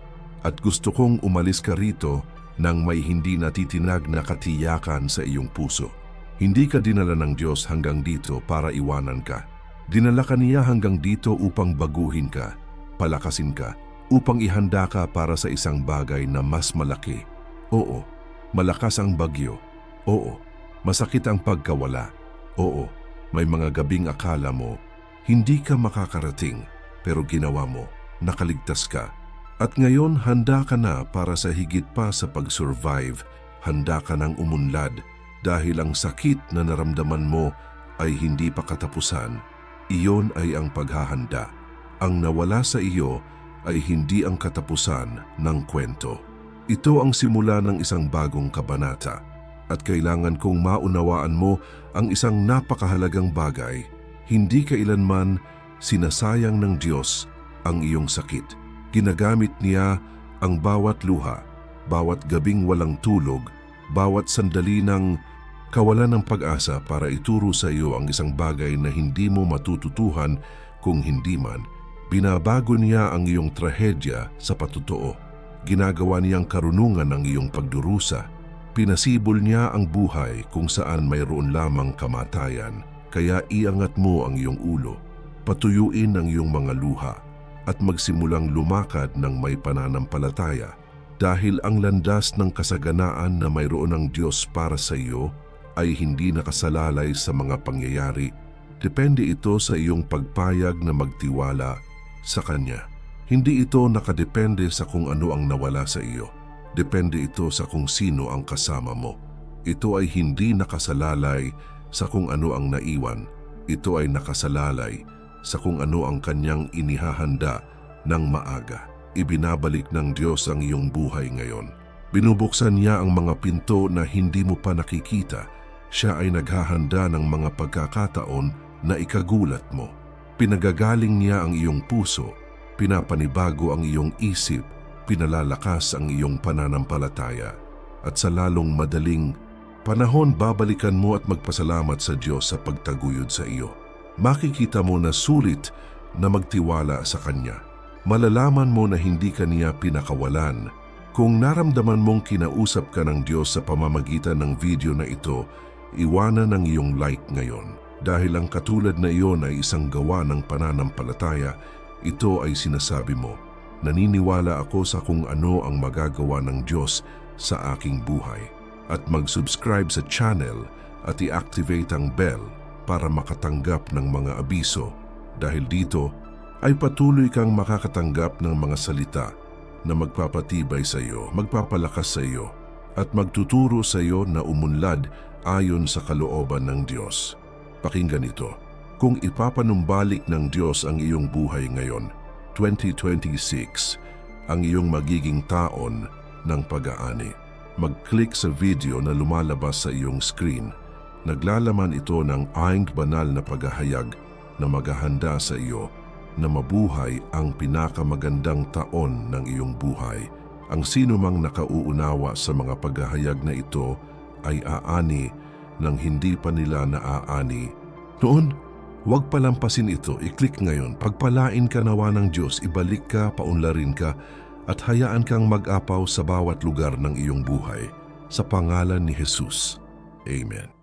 at gusto kong umalis ka rito nang may hindi natitinag na katiyakan sa iyong puso. Hindi ka dinala ng Diyos hanggang dito para iwanan ka. Dinala ka niya hanggang dito upang baguhin ka, palakasin ka, upang ihanda ka para sa isang bagay na mas malaki. Oo, malakas ang bagyo. Oo, masakit ang pagkawala. Oo, may mga gabing akala mo, hindi ka makakarating, pero ginawa mo, nakaligtas ka. At ngayon handa ka na para sa higit pa sa pag-survive, handa ka ng umunlad dahil ang sakit na naramdaman mo ay hindi pa katapusan. Iyon ay ang paghahanda. Ang nawala sa iyo ay hindi ang katapusan ng kwento. Ito ang simula ng isang bagong kabanata at kailangan kong maunawaan mo ang isang napakahalagang bagay. Hindi kailanman sinasayang ng Diyos ang iyong sakit. Ginagamit niya ang bawat luha, bawat gabing walang tulog, bawat sandali ng kawalan ng pag-asa para ituro sa iyo ang isang bagay na hindi mo matututuhan kung hindi man. Binabago niya ang iyong trahedya sa patotoo. Ginagawa niyang karunungan ang iyong pagdurusa. Pinasibol niya ang buhay kung saan mayroon lamang kamatayan. Kaya iangat mo ang iyong ulo, patuyuin ang iyong mga luha, at magsimulang lumakad ng may pananampalataya. Dahil ang landas ng kasaganaan na mayroon ng Diyos para sa iyo ay hindi nakasalalay sa mga pangyayari. Depende ito sa iyong pagpayag na magtiwala sa Kanya. Hindi ito nakadepende sa kung ano ang nawala sa iyo. Depende ito sa kung sino ang kasama mo. Ito ay hindi nakasalalay sa kung ano ang naiwan. Ito ay nakasalalay sa kung ano ang Kanyang inihahanda ng maaga. Ibinabalik ng Diyos ang iyong buhay ngayon. Binubuksan niya ang mga pinto na hindi mo pa nakikita. Siya ay naghahanda ng mga pagkakataon na ikagulat mo. Pinagagaling niya ang iyong puso, pinapanibago ang iyong isip, pinalalakas ang iyong pananampalataya. At sa lalong madaling panahon, babalikan mo at magpasalamat sa Diyos sa pagtaguyod sa iyo. Makikita mo na sulit na magtiwala sa Kanya. Malalaman mo na hindi ka niya pinakawalan. Kung naramdaman mong kinausap ka ng Diyos sa pamamagitan ng video na ito, iwanan ang iyong like ngayon. Dahil ang katulad na iyon ay isang gawa ng pananampalataya, ito ay sinasabi mo, naniniwala ako sa kung ano ang magagawa ng Diyos sa aking buhay. At mag-subscribe sa channel at i-activate ang bell para makatanggap ng mga abiso. Dahil dito ay patuloy kang makakatanggap ng mga salita na magpapatibay sa iyo, magpapalakas sa iyo, at magtuturo sa iyo na umunlad ayon sa kalooban ng Diyos. Pakinggan ito. Kung ipapanumbalik ng Diyos ang iyong buhay ngayon, 2026, ang iyong magiging taon ng pag-aani. Mag-click sa video na lumalabas sa iyong screen. Naglalaman ito ng aing banal na paghahayag na maghahanda sa iyo na mabuhay ang pinakamagandang taon ng iyong buhay. Ang sino mang nakauunawa sa mga paghahayag na ito ay aani nang hindi pa nila naaani noon. Huwag palampasin ito, i-click ngayon. Pagpalain ka nawa ng Diyos, ibalik ka, paunlarin ka, at hayaan kang mag-apaw sa bawat lugar ng iyong buhay. Sa pangalan ni Jesus. Amen.